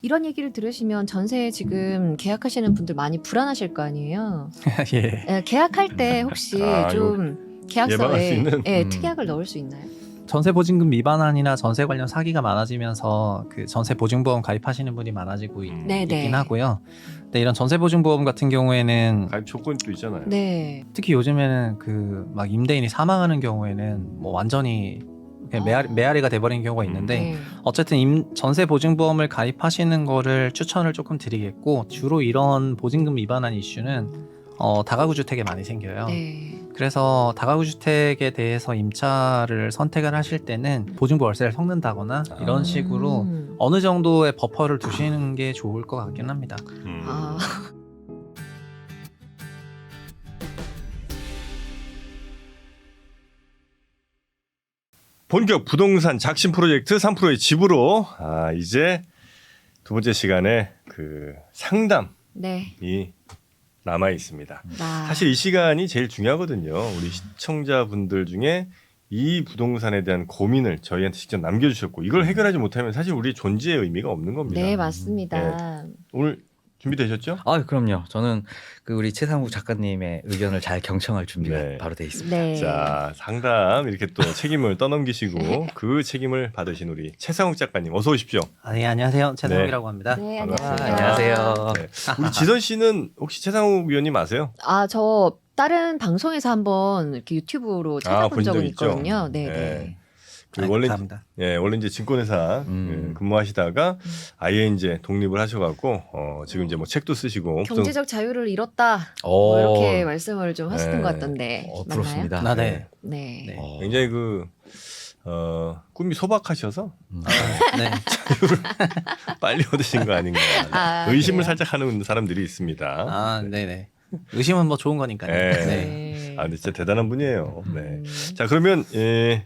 이런 얘기를 들으시면 전세 지금 계약하시는 분들 많이 불안하실 거 아니에요. 예. 예, 계약할 때 혹시 아, 좀 예방할 수 계약서에 있는? 특약을 넣을 수 있나요? 전세 보증금 위반안이나 전세 관련 사기가 많아지면서 그 전세 보증보험 가입하시는 분이 많아지고 네네. 있긴 하고요. 근데 이런 전세 보증보험 같은 경우에는 가입 조건이 또 있잖아요. 네. 특히 요즘에는 그 막 임대인이 사망하는 경우에는 뭐 완전히 그냥 메아리가 돼버리는 경우가 있는데 네. 어쨌든 전세 보증보험을 가입하시는 거를 추천을 조금 드리겠고, 주로 이런 보증금 위반한 이슈는 다가구 주택에 많이 생겨요. 네. 그래서 다가구 주택에 대해서 임차를 선택을 하실 때는 보증부 월세를 섞는다거나 이런 식으로 어느 정도의 버퍼를 두시는 게 좋을 것 같긴 합니다. 아. 본격 부동산 작심 프로젝트 3%의 집으로 이제 두 번째 시간에 그 상담이 네. 남아 있습니다. 아. 사실 이 시간이 제일 중요하거든요. 우리 시청자분들 중에 이 부동산에 대한 고민을 저희한테 직접 남겨주셨고, 이걸 해결하지 못하면 사실 우리 존재의 의미가 없는 겁니다. 네, 맞습니다. 오늘 준비되셨죠? 아, 그럼요. 저는 그 우리 최상욱 작가님의 의견을 잘 경청할 준비가 네. 바로 돼 있습니다. 네. 자, 상담 이렇게 또 책임을 떠넘기시고 그 책임을 받으신 우리 최상욱 작가님 어서 오십시오. 네, 안녕하세요. 최상욱이라고 합니다. 네, 반갑습니다. 안녕하세요. 안녕하세요. 네. 우리 지선 씨는 혹시 최상욱 위원님 아세요? 아, 저 다른 방송에서 한번 이렇게 유튜브로 찾아본 본 적은 적 있죠? 있거든요. 네, 네. 네. 그 원래 감사합니다. 원래 이제 증권회사 근무하시다가 아예 이제 독립을 하셔갖고 지금 이제 뭐 책도 쓰시고 경제적 자유를 잃었다. 오. 뭐 이렇게 말씀을 좀 하시는 네. 것 같던데. 맞나요? 부럽습니다. 아, 네. 네. 네. 굉장히 꿈이 소박하셔서 네. 빨리 얻으신 거 아닌가 의심을 살짝 하는 사람들이 있습니다. 아, 네네. 의심은 뭐 좋은 거니까요. 네. 네. 근데 진짜 대단한 분이에요. 네. 자, 그러면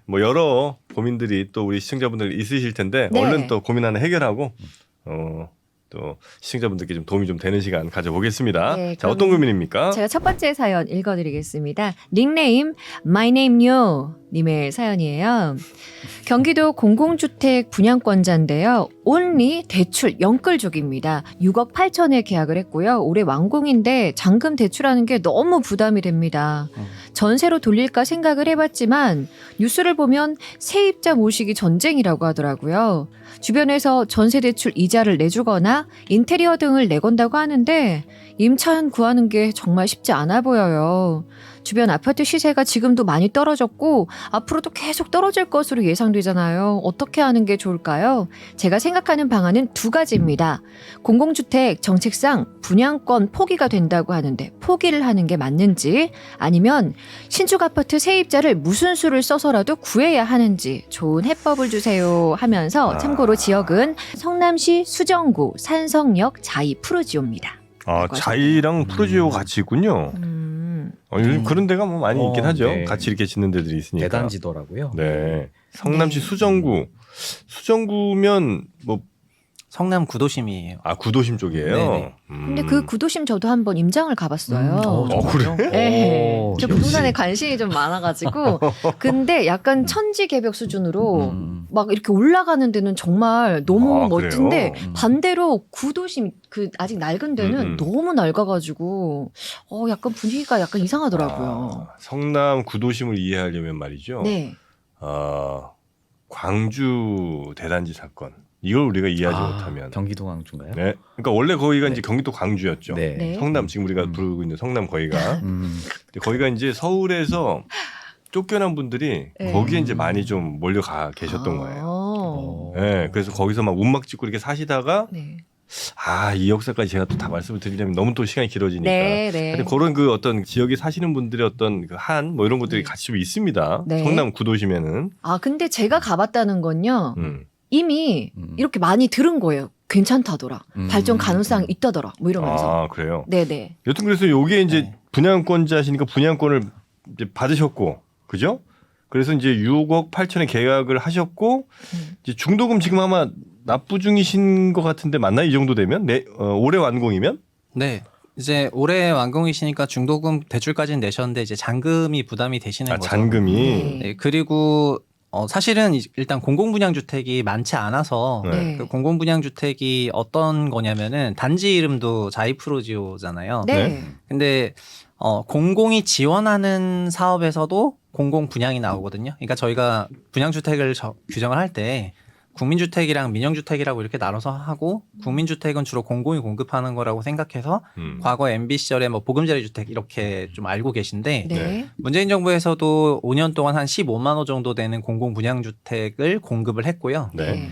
뭐 여러 고민들이 또 우리 시청자분들 있으실 텐데 네. 얼른 또 고민 하나 해결하고 또 시청자분들께 좀 도움이 좀 되는 시간 가져보겠습니다. 네, 자, 어떤 고민입니까? 제가 첫 번째 사연 읽어드리겠습니다. 닉네임 My Name You 님의 사연이에요. 경기도 공공주택 분양권자인데요. 온리 대출 영끌족입니다. 6억 8천에 계약을 했고요. 올해 완공인데 잔금 대출하는 게 너무 부담이 됩니다. 전세로 돌릴까 생각을 해봤지만 뉴스를 보면 세입자 모시기 전쟁이라고 하더라고요. 주변에서 전세 대출 이자를 내주거나 인테리어 등을 내건다고 하는데 임차인 구하는 게 정말 쉽지 않아 보여요. 주변 아파트 시세가 지금도 많이 떨어졌고 앞으로도 계속 떨어질 것으로 예상되잖아요. 어떻게 하는 게 좋을까요? 제가 생각하는 방안은 두 가지입니다. 공공주택 정책상 분양권 포기가 된다고 하는데 포기를 하는 게 맞는지, 아니면 신축 아파트 세입자를 무슨 수를 써서라도 구해야 하는지 좋은 해법을 주세요 하면서 참고로 지역은 성남시 수정구 산성역 자이 푸르지오입니다. 자이랑 푸르지오 같이 있군요. 요즘 그런 데가 뭐 많이 있긴 하죠. 네. 같이 이렇게 짓는 데들이 있으니까. 대단지더라고요. 네. 성남시 네. 수정구. 수정구면 뭐 성남 구도심이에요. 구도심 쪽이에요. 네네. 근데 그 구도심 저도 한번 임장을 가봤어요. 그래요? 네. 오, 저 역시. 부동산에 관심이 좀 많아가지고 근데 약간 천지개벽 수준으로 막 이렇게 올라가는 데는 정말 너무 멋진데 그래요? 반대로 구도심 그 아직 낡은 데는 너무 낡아가지고 약간 분위기가 약간 이상하더라고요. 성남 구도심을 이해하려면 말이죠. 네. 광주 대단지 사건. 이걸 우리가 이해하지 못하면. 경기도 광주인가요? 네. 그러니까 원래 거기가 네. 이제 경기도 광주였죠. 네. 네. 성남 지금 우리가 부르고 있는 성남 거기가. 근데 거기가 이제 서울에서 쫓겨난 분들이 네. 거기에 이제 많이 좀 몰려가 계셨던 거예요. 어. 네, 그래서 거기서 막 운막 짓고 이렇게 사시다가 네. 이 역사까지 제가 또 다 말씀을 드리려면 너무 또 시간이 길어지니까. 네, 네. 하여튼 그런 그 어떤 지역에 사시는 분들의 어떤 그 뭐 이런 것들이 네. 같이 좀 있습니다. 네. 성남 구도심에는. 근데 제가 가봤다는 건요. 이미 음. 이렇게 많이 들은 거예요. 괜찮다더라. 발전 가능성이 있다더라. 뭐 이러면서. 그래요. 네네. 여튼 그래서 요게 이제 네. 분양권자시니까 분양권을 이제 받으셨고, 그죠? 그래서 이제 6억 8천에 계약을 하셨고, 이제 중도금 지금 아마 납부 중이신 것 같은데 맞나요? 이 정도 되면? 올해 완공이면? 네. 이제 올해 완공이시니까 중도금 대출까지는 내셨는데 이제 잔금이 부담이 되시는 거죠. 잔금이. 네. 네, 그리고 사실은 일단 공공분양주택이 많지 않아서 네. 그 공공분양주택이 어떤 거냐면은 단지 이름도 자이프로지오잖아요. 네. 네. 근데 공공이 지원하는 사업에서도 공공분양이 나오거든요. 그러니까 저희가 분양주택을 규정을 할 때 국민주택이랑 민영주택이라고 이렇게 나눠서 하고 국민주택은 주로 공공이 공급하는 거라고 생각해서 과거 MB 시절에 뭐 보금자리 주택 이렇게 좀 알고 계신데 네. 문재인 정부에서도 5년 동안 한 15만 호 정도 되는 공공 분양주택을 공급을 했고요. 네.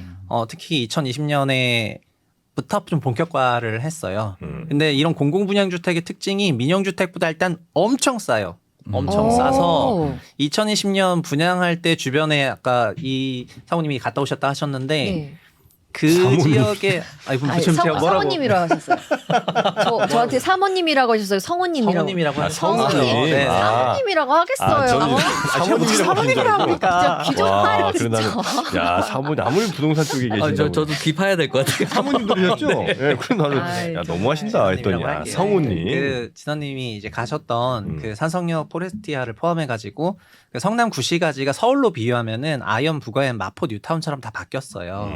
특히 2020년에부터 좀 본격화를 했어요. 음. 근데 이런 공공 분양주택의 특징이 민영주택보다 일단 엄청 싸요. 엄청 오. 싸서 2020년 분양할 때 주변에 아까 이 사모님이 갔다 오셨다 하셨는데 네. 그 지역에 지금 제가 뭐라고 성우님이라고 하셨어요. 저한테 사모님이라고 하셨어요. 성우님이라고. 성우님이라고 성우님. 하셨어요. 네. 사모님이라고 하겠어요. 사모님이라고 진짜 귀 좀 파요, 그래 나는 야 사모님 아무리 부동산 쪽에 계신다고. 저도 귀 파야 될 것 같아요. 사모님 들으셨죠? 예, 그럼 나는 아이, 야 너무하신다 했더니 야, 할게요. 성우님. 그 진원님이 이제 가셨던 그 산성역 포레스티아를 포함해가지고 그 성남 구시가지가 서울로 비유하면은 아현, 부가현, 마포, 뉴타운처럼 다 바뀌었어요.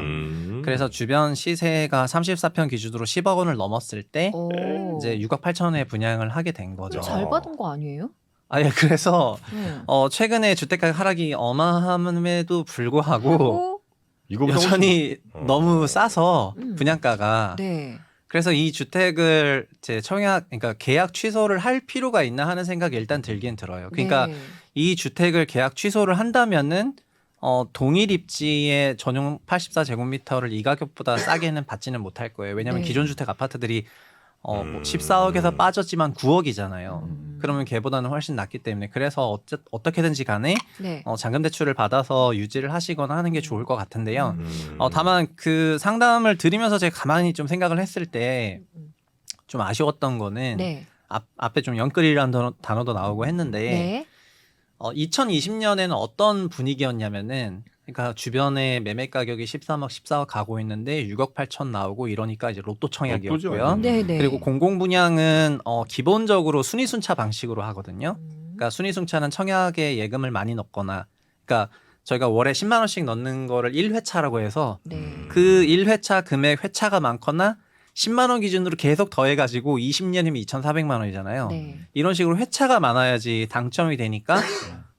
그래서 주변 시세가 34평 기준으로 10억 원을 넘었을 때 오. 이제 6억 8천에 분양을 하게 된 거죠. 잘 받은 거 아니에요? 예, 그래서 네. 최근에 주택가격 하락이 어마함에도 불구하고 오. 이거보다 여전히 훨씬- 너무 싸서 분양가가 네. 그래서 이 주택을 이제 그러니까 계약 취소를 할 필요가 있나 하는 생각이 일단 들긴 들어요. 그러니까 네. 이 주택을 계약 취소를 한다면은 동일 입지의 전용 84제곱미터를 이 가격보다 싸게는 받지는 못할 거예요. 왜냐하면 네. 기존 주택 아파트들이 뭐 14억에서 빠졌지만 9억이잖아요. 그러면 걔보다는 훨씬 낫기 때문에 그래서 어떻게든지 간에 네. 잔금 대출을 받아서 유지를 하시거나 하는 게 좋을 것 같은데요. 음. 다만 그 상담을 드리면서 제가 가만히 좀 생각을 했을 때 좀 아쉬웠던 거는 네. 앞에 좀 영끌이라는 단어도 나오고 했는데 네. 2020년에는 어떤 분위기였냐면은 그러니까 주변에 매매 가격이 13억, 14억 가고 있는데 6억 8천 나오고 이러니까 이제 로또 청약이었고요. 로또죠. 네. 네. 그리고 공공 분양은 기본적으로 순위순차 방식으로 하거든요. 그러니까 순위순차는 청약에 예금을 많이 넣거나 그러니까 저희가 월에 10만 원씩 넣는 거를 1회차라고 해서 네. 그 1회차 금액 회차가 많거나 10만 원 기준으로 계속 더해가지고 20년이면 2,400만 원이잖아요. 네. 이런 식으로 회차가 많아야지 당첨이 되니까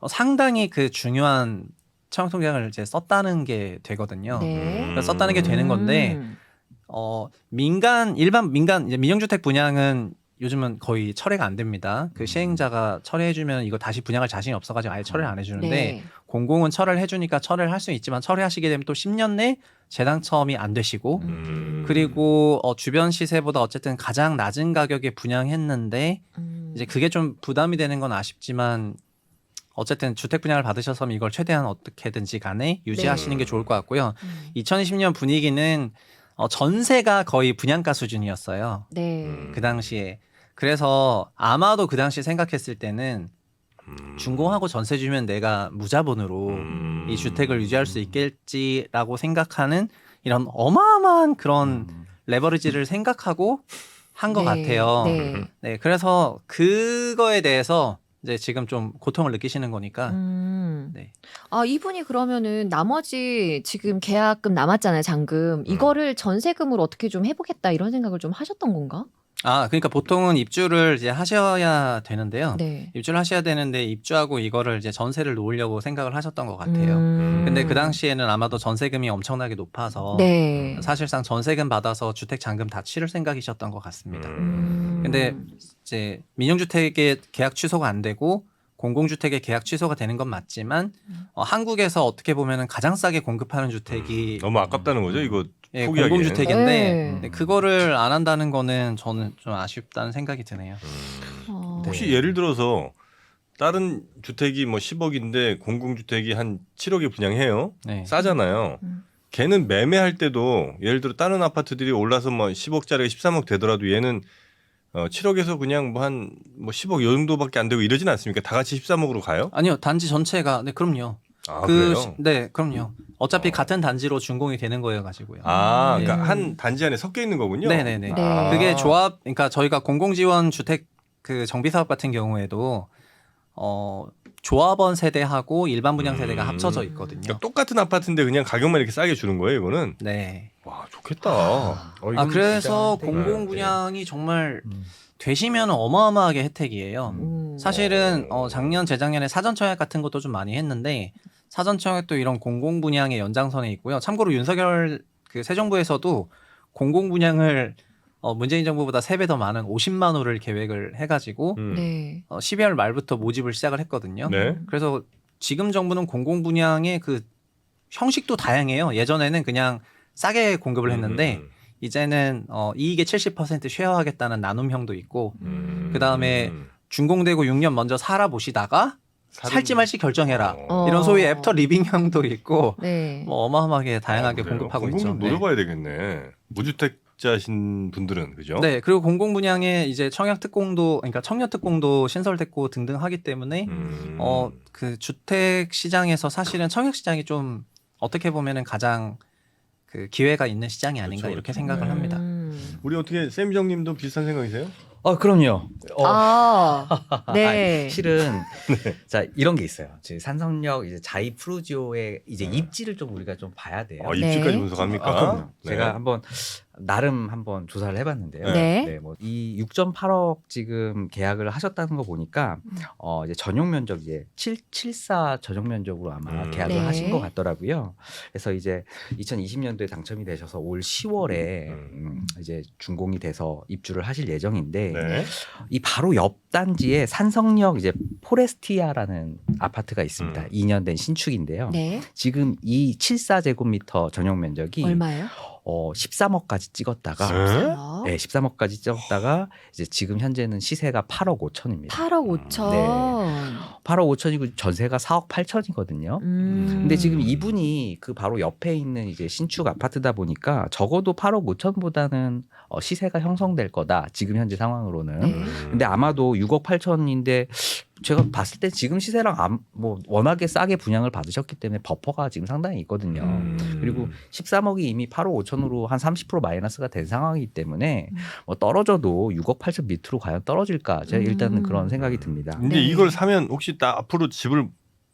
상당히 그 중요한 청약통장을 이제 썼다는 게 되거든요. 네. 그러니까 썼다는 게 되는 건데 일반 민간 이제 민영주택 분양은 요즘은 거의 철회가 안 됩니다. 그 시행자가 철회해주면 이거 다시 분양할 자신이 없어가지고 아예 철회를 안 해주는데 네. 공공은 철회를 해주니까 철회를 할 수 있지만 철회하시게 되면 또 10년 내 재당첨이 안 되시고 그리고 주변 시세보다 어쨌든 가장 낮은 가격에 분양했는데 이제 그게 좀 부담이 되는 건 아쉽지만 어쨌든 주택 분양을 받으셔서 이걸 최대한 어떻게든지 간에 유지하시는 게 좋을 것 같고요. 2020년 분위기는 전세가 거의 분양가 수준이었어요. 네. 그 당시에. 그래서 아마도 그 당시 생각했을 때는 준공하고 전세 주면 내가 무자본으로 이 주택을 유지할 수 있겠지라고 생각하는 이런 어마어마한 그런 레버리지를 생각하고 한 것 네. 같아요. 네. 네, 그래서 그거에 대해서 이제 지금 좀 고통을 느끼시는 거니까. 네. 이분이 그러면은 나머지 지금 계약금 남았잖아요, 잔금. 이거를 전세금으로 어떻게 좀 해보겠다 이런 생각을 좀 하셨던 건가? 그러니까 보통은 입주를 이제 하셔야 되는데요. 네. 입주를 하셔야 되는데 입주하고 이거를 이제 전세를 놓으려고 생각을 하셨던 것 같아요. 근데 그 당시에는 아마도 전세금이 엄청나게 높아서 네. 사실상 전세금 받아서 주택 잔금 다 치를 생각이셨던 것 같습니다. 근데 이제 민영주택의 계약 취소가 안 되고 공공주택의 계약 취소가 되는 건 맞지만 한국에서 어떻게 보면은 가장 싸게 공급하는 주택이 너무 아깝다는 거죠 이거. 예, 포기하기에는. 공공주택인데 네. 네, 그거를 안 한다는 거는 저는 좀 아쉽다는 생각이 드네요. 혹시 예를 들어서 다른 주택이 뭐 10억인데 공공주택이 한 7억에 분양해요. 네. 싸잖아요. 걔는 매매할 때도 예를 들어 다른 아파트들이 올라서 뭐 10억짜리가 13억 되더라도 얘는 7억에서 그냥 뭐 한 뭐 10억 요 정도밖에 안 되고 이러진 않습니까? 다 같이 13억으로 가요? 아니요, 단지 전체가 네 그럼요. 그래요? 네, 그럼요. 어차피 같은 단지로 준공이 되는 거여 가지고요. 그러니까 네. 한 단지 안에 섞여 있는 거군요. 네네네. 네. 그게 조합, 그러니까 저희가 공공지원 주택 그 정비 사업 같은 경우에도 조합원 세대하고 일반 분양 세대가 합쳐져 있거든요. 그러니까 똑같은 아파트인데 그냥 가격만 이렇게 싸게 주는 거예요, 이거는? 네. 와, 좋겠다. 그래서 진짜 공공 분양이 정말 되시면 어마어마하게 혜택이에요. 사실은 작년 재작년에 사전 청약 같은 것도 좀 많이 했는데 사전 청약도 이런 공공 분양의 연장선에 있고요. 참고로 윤석열 그 새 정부에서도 공공 분양을 문재인 정부보다 3배 더 많은 50만 호를 계획을 해가지고 네. 12월 말부터 모집을 시작을 했거든요. 네. 그래서 지금 정부는 공공 분양의 그 형식도 다양해요. 예전에는 그냥 싸게 공급을 했는데 이제는 이익의 70% 쉐어하겠다는 나눔형도 있고 그다음에 준공되고 6년 먼저 살아보시다가 살지 말지 결정해라. 이런 소위 애프터 리빙형도 있고 네. 뭐 어마어마하게 다양하게 공급하고 있죠. 공공 노려봐야 되겠네. 무주택자신 분들은 그죠? 네, 그리고 공공 분양에 이제 청약 특공도 그러니까 청년 특공도 신설됐고 등등 하기 때문에 그 주택 시장에서 사실은 청약 시장이 좀 어떻게 보면은 가장 그 기회가 있는 시장이 아닌가 그렇죠, 이렇게 그렇죠. 생각을 네. 합니다. 우리 어떻게 쌤정님도 비슷한 생각이세요? 그럼요. 네. 아니, 실은 자 이런 게 있어요. 지금 산성역 이제 자이 프루지오의 이제 입지를 좀 우리가 좀 봐야 돼요. 입지까지 네. 분석합니까? 그럼요. 네. 제가 한번 나름 한번 조사를 해봤는데요. 네. 이 6.8억 지금 계약을 하셨다는 거 보니까 이제 전용 면적 이제 774 전용 면적으로 아마 계약을 네. 하신 것 같더라고요. 그래서 이제 2020년도에 당첨이 되셔서 올 10월에 이제 준공이 돼서 입주를 하실 예정인데 네. 이 바로 옆 단지에 산성역 이제 포레스티아라는 아파트가 있습니다. 2년 된 신축인데요. 네. 지금 이 74제곱미터 전용 면적이 얼마예요? 13억까지 찍었다가 네? 네, 13억까지 찍었다가 이제 지금 현재는 시세가 8억 5천입니다. 8억 5천. 네. 8억 5천이고 전세가 4억 8천이거든요. 근데 지금 이분이 그 바로 옆에 있는 이제 신축 아파트다 보니까 적어도 8억 5천보다는 시세가 형성될 거다. 지금 현재 상황으로는. 네. 근데 아마도 6억 8천인데 제가 봤을 때 지금 시세랑 뭐 워낙에 싸게 분양을 받으셨기 때문에 버퍼가 지금 상당히 있거든요. 그리고 13억이 이미 8억 5천으로 한 30% 마이너스가 된 상황이기 때문에 뭐 떨어져도 6억 8천 밑으로 과연 떨어질까? 제가 일단은 그런 생각이 듭니다. 근데 네. 이걸 사면 혹시 나 앞으로 집을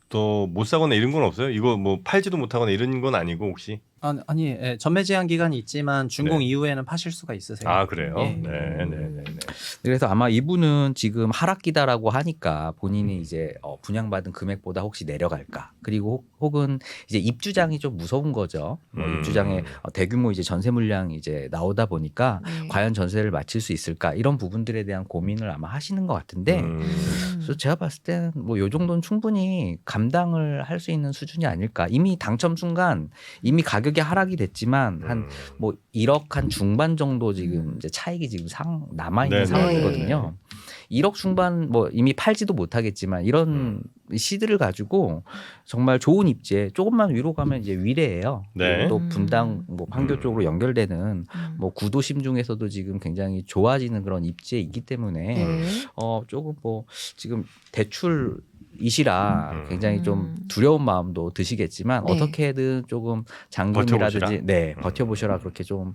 더 못 사거나 이런 건 없어요? 이거 뭐 팔지도 못하거나 이런 건 아니고 혹시? 아니 예, 전매 제한 기간이 있지만 준공 네. 이후에는 파실 수가 있으세요. 아 그래요? 예. 네. 그래서 아마 이분은 지금 하락기다라고 하니까 본인이 이제 분양받은 금액보다 혹시 내려갈까? 그리고 혹은 이제 입주장이 좀 무서운 거죠. 뭐 입주장에 대규모 이제 전세 물량이 이제 나오다 보니까 네. 과연 전세를 마칠 수 있을까? 이런 부분들에 대한 고민을 아마 하시는 것 같은데 그래서 제가 봤을 때는 뭐 요 정도는 충분히 감당을 할 수 있는 수준이 아닐까. 이미 당첨 순간 이미 가격이 하락이 됐지만 한 뭐 1억 한 중반 정도 지금 이제 차익이 지금 남아 있는 네, 상황이거든요. 1억 중반 뭐 이미 팔지도 못하겠지만 이런 시드를 가지고 정말 좋은 입지에 조금만 위로 가면 이제 위례예요. 네. 또 분당 뭐 판교 쪽으로 연결되는 뭐 구도심 중에서도 지금 굉장히 좋아지는 그런 입지에 있기 때문에 네. 조금 뭐 지금 대출 이시라 굉장히 좀 두려운 마음도 드시겠지만 네. 어떻게든 조금 잔금이라든지 버텨보셔라 그렇게 좀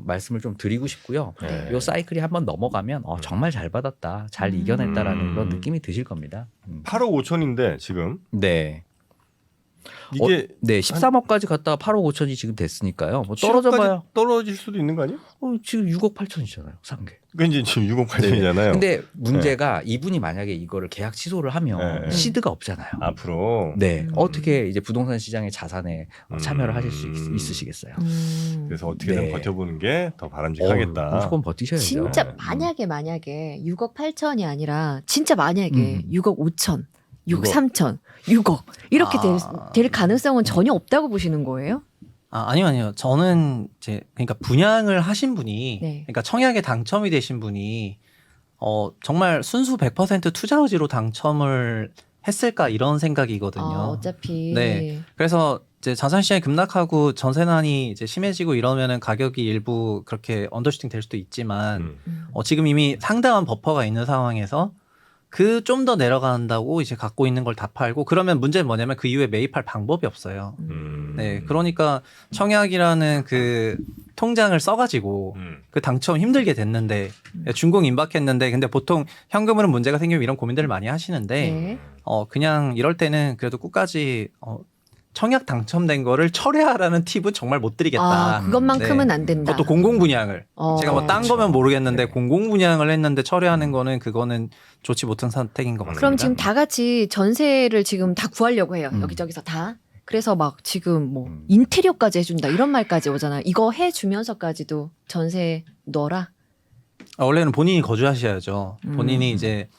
말씀을 좀 드리고 싶고요. 네. 요 사이클이 한번 넘어가면 정말 잘 받았다, 잘 이겨냈다라는 그런 느낌이 드실 겁니다. 8억 5천인데 지금 네. 이게 네, 13억까지 갔다가 8억 5천이 지금 됐으니까요. 뭐 7억까지 떨어져봐야 떨어질 수도 있는 거 아니에요? 지금 6억 8천이잖아요, 산 게. 그러니까 이제 지금 6억 8천이잖아요. 근데 문제가 이분이 만약에 이거를 계약 취소를 하면 네. 시드가 없잖아요. 앞으로 네, 어떻게 이제 부동산 시장의 자산에 참여를 하실 수 있으시겠어요? 그래서 어떻게든 네. 버텨보는 게 더 바람직하겠다. 무조건 버티셔야죠. 진짜 네. 만약에 6억 8천이 아니라 진짜 만약에 6억 5천, 6억 6억. 3천, 6억 이렇게 될 가능성은 전혀 없다고 보시는 거예요? 아니요. 저는 그러니까 분양을 하신 분이, 네. 그러니까 청약에 당첨이 되신 분이, 정말 순수 100% 투자 의지로 당첨을 했을까 이런 생각이거든요. 어차피. 네. 그래서 이제 자산 시장이 급락하고 전세난이 이제 심해지고 이러면은 가격이 일부 그렇게 언더슈팅 될 수도 있지만, 지금 이미 상당한 버퍼가 있는 상황에서 그 좀 더 내려간다고 이제 갖고 있는 걸 다 팔고 그러면 문제는 뭐냐면 그 이후에 매입할 방법이 없어요. 네, 그러니까 청약이라는 그 통장을 써가지고 그 당첨 힘들게 됐는데 준공 임박했는데 근데 보통 현금으로는 문제가 생기면 이런 고민들을 많이 하시는데 네. 그냥 이럴 때는 그래도 끝까지 청약 당첨된 거를 철회하라는 팁은 정말 못 드리겠다. 그것만큼은 네. 안 된다. 그것도 공공분양을. 제가 뭐 딴 그렇죠. 거면 모르겠는데 네. 공공분양을 했는데 철회하는 거는 그거는 좋지 못한 선택인 것 같습니다. 그럼 지금 다 같이 전세를 지금 다 구하려고 해요. 여기저기서 다. 그래서 막 지금 뭐 인테리어까지 해준다 이런 말까지 오잖아요. 이거 해주면서까지도 전세 넣어라. 원래는 본인이 거주하셔야죠. 본인이 이제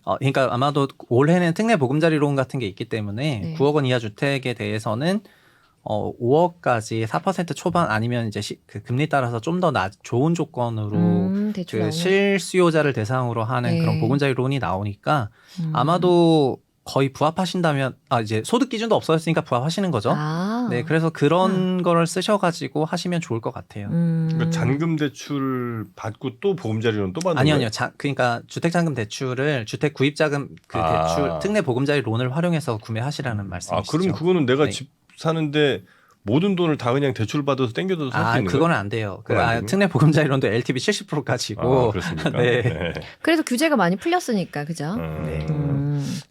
그러니까 아마도 올해는 특례 보금자리론 같은 게 있기 때문에 네. 9억 원 이하 주택에 대해서는 5억까지 4% 초반 아니면 이제 그 금리 따라서 좀 더 좋은 조건으로 대출 그 나오네. 실수요자를 대상으로 하는 네. 그런 보금자리론이 나오니까 아마도 거의 부합하신다면 이제 소득 기준도 없어졌으니까 부합하시는 거죠. 네, 그래서 그런 거를 쓰셔가지고 하시면 좋을 것 같아요. 그러니까 잔금 대출 받고 또 보금자리론 또 받는 아니요. 거예요? 그러니까 주택자금 대출을 주택 구입자금 그 대출 특례 보금자리 론을 활용해서 구매하시라는 말씀이시죠. 그럼 그거는 내가 네. 집 사는데 모든 돈을 다 그냥 대출 받아서 땡겨도 살 수 있는 그거는 안 돼요. 그건 안 되고요? 특례 보금자리론도 LTV 70%까지고. 그렇습니까? 네. 그래도 규제가 많이 풀렸으니까 그죠? 네.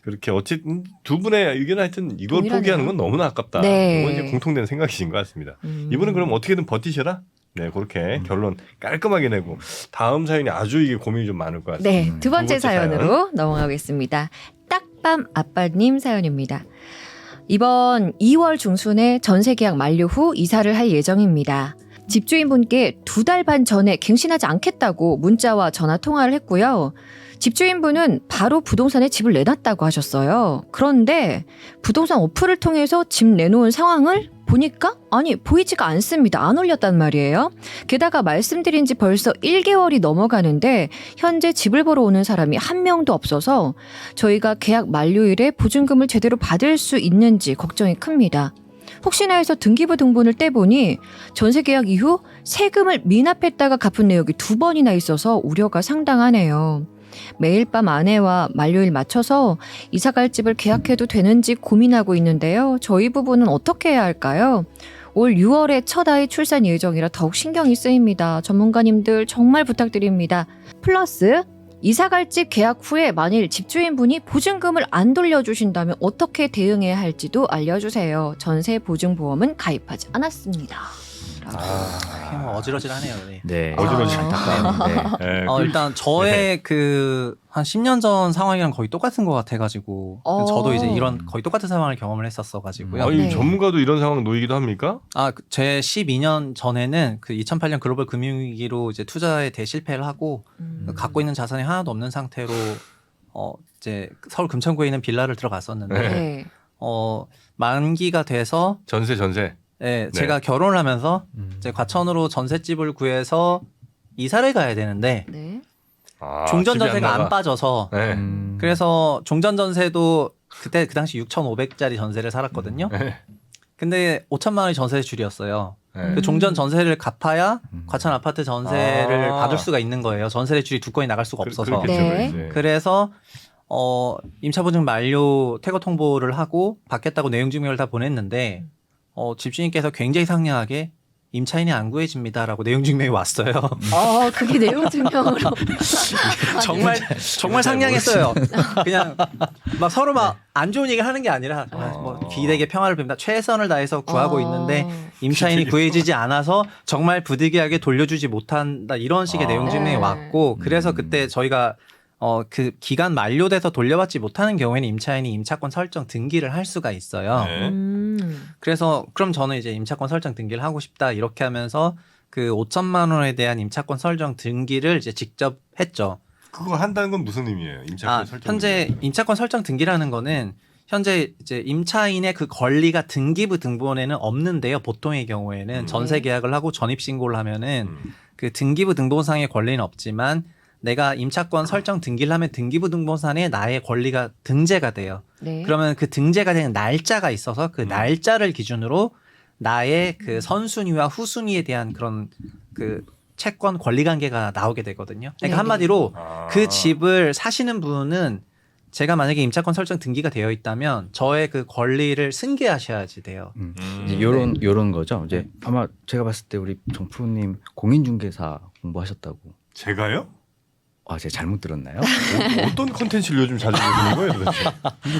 그렇게 어쨌든 두 분의 의견은 하여튼 이걸 동일하네요. 포기하는 건 너무나 아깝다. 네. 이건 이제 공통된 생각이신 것 같습니다. 이분은 그럼 어떻게든 버티셔라. 네, 그렇게 결론 깔끔하게 내고 다음 사연이 아주 이게 고민이 좀 많을 것 같습니다. 네, 두 번째 번째 사연. 사연으로 넘어가겠습니다. 딱밤 아빠님 사연입니다. 이번 2월 중순에 전세 계약 만료 후 이사를 할 예정입니다. 집주인분께 2달 반 전에 갱신하지 않겠다고 문자와 전화 통화를 했고요. 집주인분은 바로 부동산에 집을 내놨다고 하셨어요. 그런데 부동산 어플을 통해서 집 내놓은 상황을 보니까 보이지가 않습니다. 안 올렸단 말이에요. 게다가 말씀드린 지 벌써 1개월이 넘어가는데 현재 집을 보러 오는 사람이 한 명도 없어서 저희가 계약 만료일에 보증금을 제대로 받을 수 있는지 걱정이 큽니다. 혹시나 해서 등기부 등본을 떼보니 전세 계약 이후 세금을 미납했다가 갚은 내역이 2번이나 있어서 우려가 상당하네요. 매일 밤 아내와 만료일 맞춰서 이사갈 집을 계약해도 되는지 고민하고 있는데요. 저희 부부는 어떻게 해야 할까요? 올 6월에 첫 아이 출산 예정이라 더욱 신경이 쓰입니다. 전문가님들 정말 부탁드립니다. 플러스 이사갈 집 계약 후에 만일 집주인분이 보증금을 안 돌려주신다면 어떻게 대응해야 할지도 알려주세요. 전세 보증보험은 가입하지 않았습니다. 뭐 어지러지하네요. 네. 네. 어지러지. 안타까운데. 네, 일단 저의 한 10년 전 상황이랑 거의 똑같은 것 같아가지고 저도 이제 이런 거의 똑같은 상황을 경험을 했었어가지고요. 아니, 네. 전문가도 이런 상황 놓이기도 합니까? 제 12년 전에는 그 2008년 글로벌 금융위기로 이제 투자에 대실패를 하고 갖고 있는 자산이 하나도 없는 상태로 이제 서울 금천구에 있는 빌라를 들어갔었는데 네. 만기가 돼서 전세. 네, 제가 결혼을 하면서 이제 과천으로 전셋집을 구해서 이사를 가야 되는데 네. 종전 집이 전세가 안 나가. 빠져서 네. 그래서 종전 전세도 그때 그 당시 6,500짜리 전세를 살았거든요. 네. 근데 5천만 원이 전세 줄이었어요. 네. 그 종전 전세를 갚아야 과천 아파트 전세를 아. 받을 수가 있는 거예요. 전세 대출이 두 건이 나갈 수가 없어서. 그렇겠죠, 네. 그렇지. 그래서 임차보증 만료 퇴거 통보를 하고 받겠다고 내용 증명을 다 보냈는데 집주인께서 굉장히 상냥하게 임차인이 안 구해집니다라고 내용 증명이 왔어요. 그게 내용 증명으로. 정말 상냥했어요. 그냥 막 서로 막 안 좋은 얘기를 하는 게 아니라 뭐 기대게 평화를 빕니다. 최선을 다해서 구하고 있는데 임차인이 구해지지 않아서 정말 부득이하게 돌려주지 못한다 이런 식의 내용 증명이 네. 왔고 그래서 그때 저희가 그 기간 만료돼서 돌려받지 못하는 경우에는 임차인이 임차권 설정 등기를 할 수가 있어요. 네. 그래서 그럼 저는 이제 임차권 설정 등기를 하고 싶다 이렇게 하면서 그 5천만 원에 대한 임차권 설정 등기를 이제 직접 했죠. 그거 한다는 건 무슨 의미예요? 임차권 설정. 현재 임차권 설정 등기라는 거는 현재 이제 임차인의 그 권리가 등기부 등본에는 없는데요. 보통의 경우에는 전세 계약을 하고 전입 신고를 하면은 그 등기부 등본상의 권리는 없지만 내가 임차권 설정 등기를 하면 등기부 등본상에 나의 권리가 등재가 돼요. 네. 그러면 그 등재가 되는 날짜가 있어서 그 날짜를 기준으로 나의 그 선순위와 후순위에 대한 그런 그 채권 권리 관계가 나오게 되거든요. 그러니까 네네. 한마디로 그 집을 사시는 분은 제가 만약에 임차권 설정 등기가 되어 있다면 저의 그 권리를 승계하셔야지 돼요. 이제 요런 거죠. 이제 아마 제가 봤을 때 우리 정프로님 공인중개사 공부하셨다고. 제가요? 제가 잘못 들었나요? 어떤 컨텐츠를 요즘 자주 보시는 거예요, 도대체?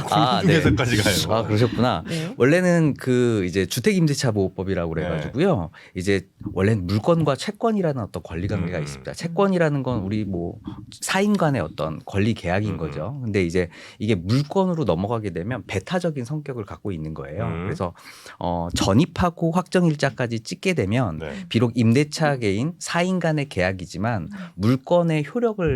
아, 네. 궁금해서까지 가요. 아, 그러셨구나. 네. 원래는 그 이제 주택임대차 보호법이라고 그래가지고요. 이제 원래는 물권과 채권이라는 어떤 권리 관계가 있습니다. 채권이라는 건 우리 뭐 사인 간의 어떤 권리 계약인 거죠. 근데 이제 이게 물권으로 넘어가게 되면 배타적인 성격을 갖고 있는 거예요. 그래서 전입하고 확정일자까지 찍게 되면 네. 비록 임대차계인 사인 간의 계약이지만 물권의 효력을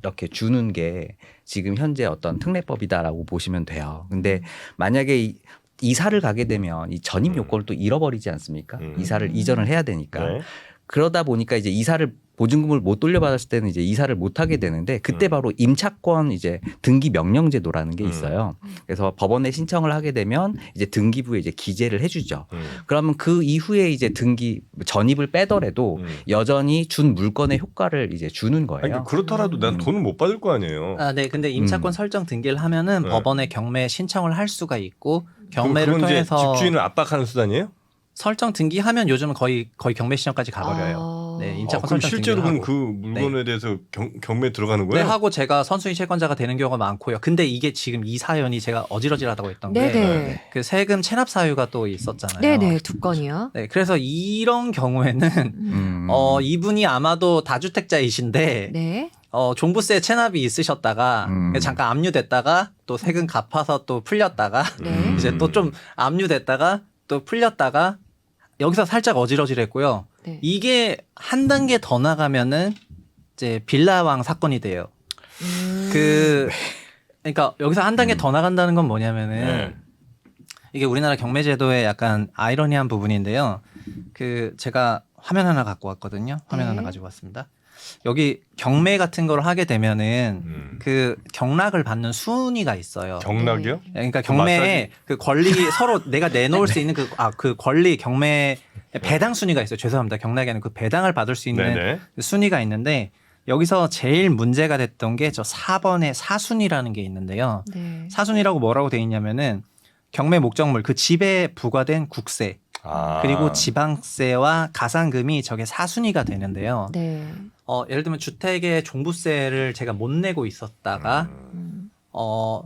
이렇게 주는 게 지금 현재 어떤 특례법이다라고 보시면 돼요. 근데 만약에 이사를 가게 되면 이 전입 요건을 또 잃어버리지 않습니까? 이사를 이전을 해야 되니까. 네. 그러다 보니까 이제 이사를 보증금을 못 돌려받았을 때는 이제 이사를 못 하게 되는데 그때 바로 임차권 이제 등기 명령 제도라는 게 있어요. 그래서 법원에 신청을 하게 되면 이제 등기부에 이제 기재를 해주죠. 그러면 그 이후에 이제 등기 전입을 빼더라도 여전히 준 물건의 효과를 이제 주는 거예요. 아니, 그렇더라도 난 돈을 못 받을 거 아니에요. 아, 네. 근데 임차권 설정 등기를 하면은 네. 법원에 경매 신청을 할 수가 있고 경매를 그건 이제 통해서 집주인을 압박하는 수단이에요? 설정 등기하면 요즘은 거의 경매 신청까지 가버려요. 네, 임차권 그럼 설정 실제로 등기를 그럼 하고. 그 물건에 대해서 경매 들어가는 네, 거예요? 하고 제가 선순위 채권자가 되는 경우가 많고요. 근데 이게 지금 이 사연이 제가 어지러지하다고 했던 게 네네. 그 세금 체납 사유가 또 있었잖아요. 네네, 두 건이요. 네, 그래서 이런 경우에는 이분이 아마도 다주택자이신데 네. 종부세 체납이 있으셨다가 잠깐 압류됐다가 또 세금 갚아서 또 풀렸다가 네. 이제 또 좀 압류됐다가 또 풀렸다가 여기서 살짝 어지러지랬고요. 네. 이게 한 단계 더 나가면은 이제 빌라왕 사건이 돼요. 그러니까 여기서 한 단계 더 나간다는 건 뭐냐면은 네. 이게 우리나라 경매제도의 약간 아이러니한 부분인데요. 그 제가 화면 하나 갖고 왔거든요. 화면 네. 하나 가지고 왔습니다. 여기 경매 같은 걸 하게 되면은 그 경락을 받는 순위가 있어요. 경락이요? 그러니까 경매에 그 권리 서로 내가 내놓을 수 있는 그 권리 경매 배당 순위가 있어요. 죄송합니다. 경락이 아니고 그 배당을 받을 수 있는 네네. 그 순위가 있는데 여기서 제일 문제가 됐던 게 저 4번의 사순위라는 게 있는데요. 네. 사순위라고 뭐라고 돼 있냐면은 경매 목적물 그 집에 부과된 국세 아. 그리고 지방세와 가산금이 저게 사순위가 되는데요. 네. 예를 들면 주택의 종부세를 제가 못 내고 있었다가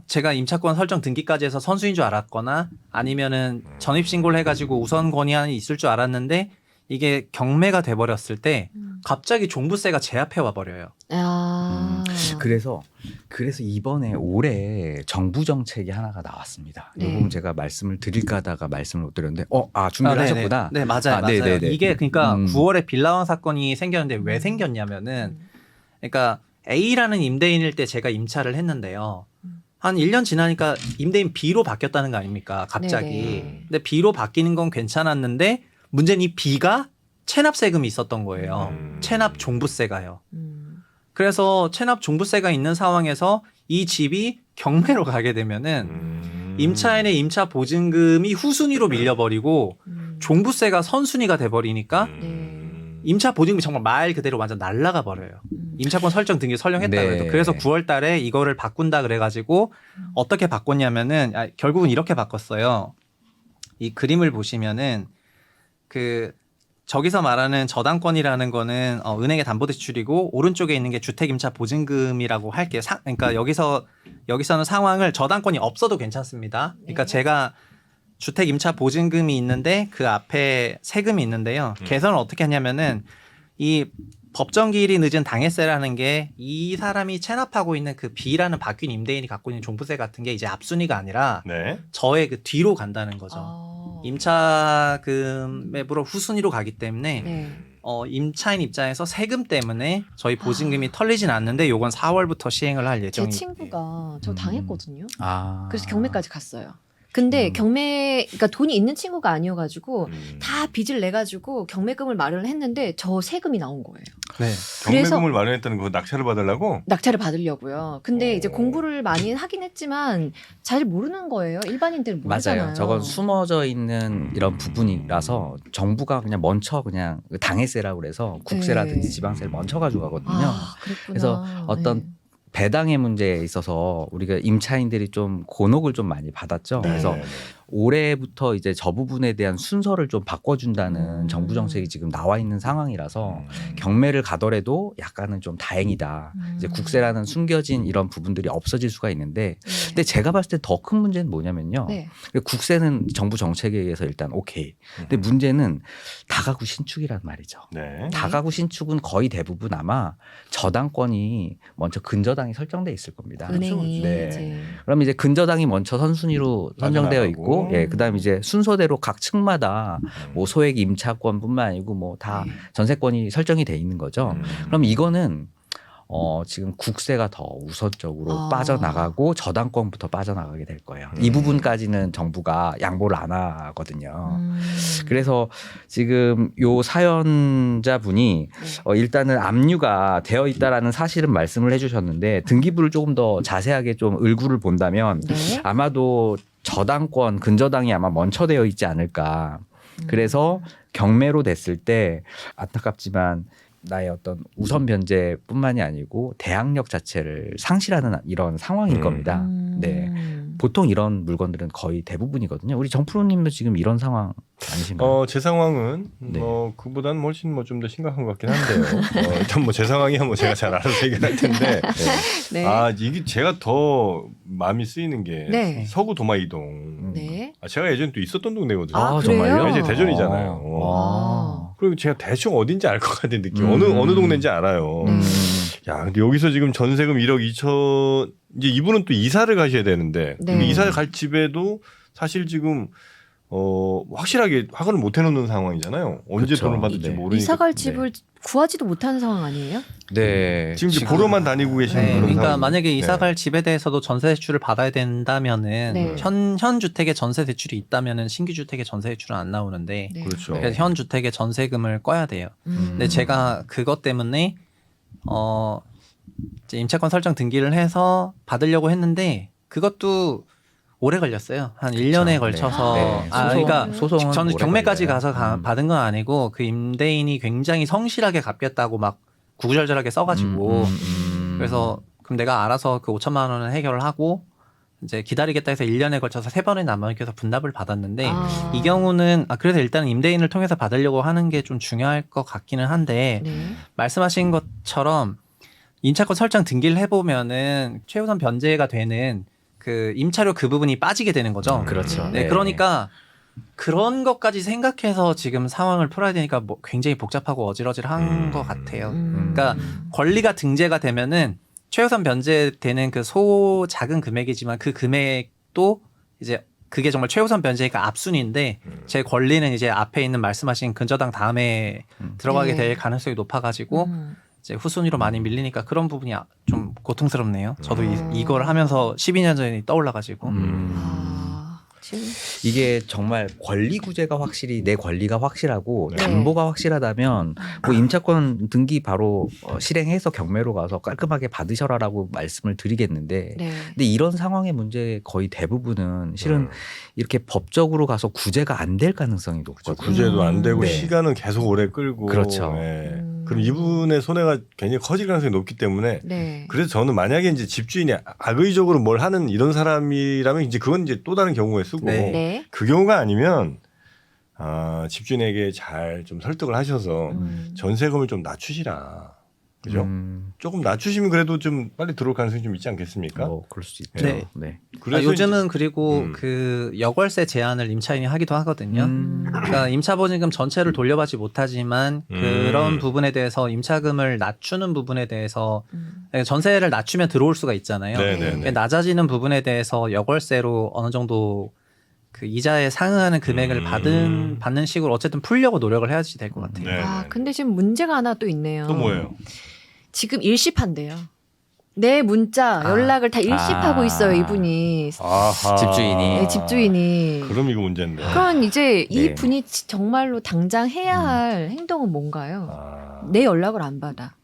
제가 임차권 설정 등기까지 해서 선수인 줄 알았거나 아니면은 전입 신고를 해가지고 우선 권한이 있을 줄 알았는데 이게 경매가 돼버렸을 때 갑자기 종부세가 제 앞에 와버려요. 아. 그래서 이번에 올해 정부 정책이 하나가 나왔습니다. 네. 이건 제가 말씀을 드릴까 하다가 말씀을 못 드렸는데 준비를 네네. 하셨구나. 네, 맞아요. 아, 맞아요. 네네네. 이게 그러니까 9월에 빌라왕 사건이 생겼는데 왜 생겼냐면은 그러니까 A라는 임대인일 때 제가 임차를 했는데요. 한 1년 지나니까 임대인 B로 바뀌었다는 거 아닙니까? 갑자기. 네네. 근데 B로 바뀌는 건 괜찮았는데 문제는 이 B가 체납 세금이 있었던 거예요. 체납 종부세가요. 그래서 체납 종부세가 있는 상황에서 이 집이 경매로 가게 되면은 임차인의 임차 보증금이 후순위로 밀려버리고 종부세가 선순위가 돼버리니까 임차 보증금이 정말 말 그대로 완전 날라가 버려요. 임차권 설정 등기 설령했다고 네. 해도. 그래서 9월 달에 이거를 바꾼다 그래가지고 어떻게 바꿨냐면은 결국은 이렇게 바꿨어요. 이 그림을 보시면은 저기서 말하는 저당권이라는 거는 은행의 담보대출이고 오른쪽에 있는 게 주택임차 보증금이라고 할게요. 그러니까 여기서는 상황을 저당권이 없어도 괜찮습니다. 그러니까 제가 주택임차 보증금이 있는데 그 앞에 세금이 있는데요. 계산을 어떻게 하냐면은 이 법정기일이 늦은 당해세라는 게 이 사람이 체납하고 있는 그 B라는 바뀐 임대인이 갖고 있는 종부세 같은 게 이제 앞순위가 아니라 네. 저의 그 뒤로 간다는 거죠. 임차금액으로 후순위로 가기 때문에 네. 임차인 입장에서 세금 때문에 저희 보증금이 털리진 않는데 요건 4월부터 시행을 할 제 예정이에요. 친구가 저 당했거든요. 그래서 아. 경매까지 갔어요. 근데 그러니까 돈이 있는 친구가 아니어가지고 다 빚을 내가지고 경매금을 마련을 했는데 저 세금이 나온 거예요. 네. 그래서 경매금을 마련했다는 거 낙찰을 받으려고? 낙찰을 받으려고요. 근데 이제 공부를 많이 하긴 했지만 잘 모르는 거예요. 일반인들은 모르잖아요. 맞아요. 저건 숨어져 있는 이런 부분이라서 정부가 그냥 먼저 그냥 당해세라고 그래서 국세라든지 네. 지방세를 먼저 가지고 가거든요. 아, 그랬구나. 그래서 어떤 네. 배당의 문제에 있어서 우리가 임차인들이 좀 곤혹을 좀 많이 받았죠. 네. 그래서 올해부터 이제 저 부분에 대한 순서를 좀 바꿔준다는 정부 정책이 지금 나와 있는 상황이라서 경매를 가더라도 약간은 좀 다행이다. 이제 국세라는 숨겨진 이런 부분들이 없어질 수가 있는데, 근데 제가 봤을 때 더 큰 문제는 뭐냐면요. 네. 국세는 정부 정책에 의해서 일단 오케이. 근데 문제는 다가구 신축이란 말이죠. 네. 다가구 신축은 거의 대부분 아마 저당권이 먼저 근저당이 설정돼 있을 겁니다. 은행이 네. 이제 그럼 이제 근저당이 먼저 선순위로 선정되어 있고, 빠져나가고. 예, 그다음 이제 순서대로 각 층마다 뭐 소액 임차권뿐만 아니고 뭐 다 네. 전세권이 설정이 돼 있는 거죠. 그럼 이거는 지금 국세가 더 우선적으로 아. 빠져나가고 저당권부터 빠져나가게 될 거예요. 이 부분까지는 정부가 양보를 안 하거든요. 그래서 지금 요 사연자분이 일단은 압류가 되어 있다라는 사실은 말씀을 해주셨는데, 등기부를 조금 더 자세하게 좀 을구를 본다면 네. 아마도 저당권, 근저당이 아마 먼저 되어 있지 않을까. 그래서 경매로 됐을 때 안타깝지만 나의 어떤 우선 변제뿐만이 아니고 대항력 자체를 상실하는 이런 상황일 겁니다. 네. 보통 이런 물건들은 거의 대부분이거든요. 우리 정프로님도 지금 이런 상황 아니신가요? 제 상황은 네. 그보다는 훨씬 좀 더 심각한 것 같긴 한데요. 일단 뭐 제 상황이야 뭐 제가 잘 알아서 얘기할 텐데. 네. 이게 제가 더 마음이 쓰이는 게 네. 서구 도마이동. 네. 제가 예전에 또 있었던 동네거든요. 아, 정말요? 그래요? 이제 대전이잖아요. 아. 그리고 제가 대충 어딘지 알 것 같은 느낌. 어느 동네인지 알아요. 네. 야, 근데 여기서 지금 전세금 1억 2천, 이제 이분은 또 이사를 가셔야 되는데, 네. 근데 이사를 갈 집에도 사실 지금, 확실하게 확인을 못 해놓는 상황이잖아요. 언제 그쵸. 돈을 받을지 네. 모르니까. 이사갈 집을 구하지도 못하는 상황 아니에요? 네. 지금 이제 보러만 다니고 계시는 네, 그런 그러니까 상황. 만약에 이사갈 집에 대해서도 전세 대출을 받아야 된다면은 네. 현 주택에 전세 대출이 있다면은 신규 주택에 전세 대출은 안 나오는데 네. 그렇죠. 그래서 현 주택에 전세금을 꺼야 돼요. 근데 제가 그것 때문에 이제 임차권 설정 등기를 해서 받으려고 했는데 그것도 오래 걸렸어요. 한 1년에 걸쳐서. 네. 그러니까 소송은 저는 오래 경매까지 걸려요. 가서 받은 건 아니고 그 임대인이 굉장히 성실하게 갚겠다고 막 구구절절하게 써가지고 그래서 그럼 내가 알아서 그 5천만 원을 해결을 하고 이제 기다리겠다 해서 1년에 걸쳐서 3번에 남아있어서 분납을 받았는데 이 경우는 그래서 일단 임대인을 통해서 받으려고 하는 게 좀 중요할 것 같기는 한데 네. 말씀하신 것처럼 임차권 설정 등기를 해보면은 최우선 변제가 되는 그 임차료 그 부분이 빠지게 되는 거죠. 그렇죠. 네, 그러니까 그런 것까지 생각해서 지금 상황을 풀어야 되니까 뭐 굉장히 복잡하고 어질어질한 것 같아요. 그러니까 권리가 등재가 되면은 최우선 변제되는 그 작은 금액이지만 그 금액도 이제 그게 정말 최우선 변제니까 앞순인데 제 권리는 이제 앞에 있는 말씀하신 근저당 다음에 들어가게 네. 될 가능성이 높아가지고 이제 후순위로 많이 밀리니까 그런 부분이 좀 고통스럽네요. 저도 이걸 하면서 12년 전에 떠올라가지고. 지금 이게 정말 권리 구제가 확실히 내 권리가 확실하고 네. 담보가 확실하다면 뭐 임차권 등기 바로 실행해서 경매로 가서 깔끔하게 받으셔라라고 말씀을 드리겠는데, 네. 근데 이런 상황의 문제 거의 대부분은 실은 이렇게 법적으로 가서 구제가 안 될 가능성이 높죠. 구제도 안 되고 네. 시간은 계속 오래 끌고. 그렇죠. 예. 그럼 이분의 손해가 굉장히 커질 가능성이 높기 때문에 네. 그래서 저는 만약에 이제 집주인이 악의적으로 뭘 하는 이런 사람이라면 이제 그건 이제 또 다른 경우에 쓰고 네. 네. 그 경우가 아니면 집주인에게 잘 좀 설득을 하셔서 전세금을 좀 낮추시라. 그죠? 조금 낮추시면 그래도 좀 빨리 들어올 가능성이 좀 있지 않겠습니까? 뭐 그럴 수 있죠. 네. 네. 그래서 요즘은 그리고 음. 그 여월세 제한을 임차인이 하기도 하거든요. 그러니까 임차보증금 전체를 돌려받지 못하지만 그런 부분에 대해서 임차금을 낮추는 부분에 대해서 전세를 낮추면 들어올 수가 있잖아요. 네네네. 낮아지는 부분에 대해서 여월세로 어느 정도 그 이자에 상응하는 금액을 받는 식으로 어쨌든 풀려고 노력을 해야지 될 것 같아요. 네. 근데 지금 문제가 하나 또 있네요. 또 뭐예요? 지금 일시한대요. 내 문자, 연락을 다 일시하고 있어요, 이분이. 아하. 집주인이. 네, 집주인이. 그럼 이거 문제인데. 그럼 이제 네. 이분이 정말로 당장 해야 할 행동은 뭔가요? 내 연락을 안 받아.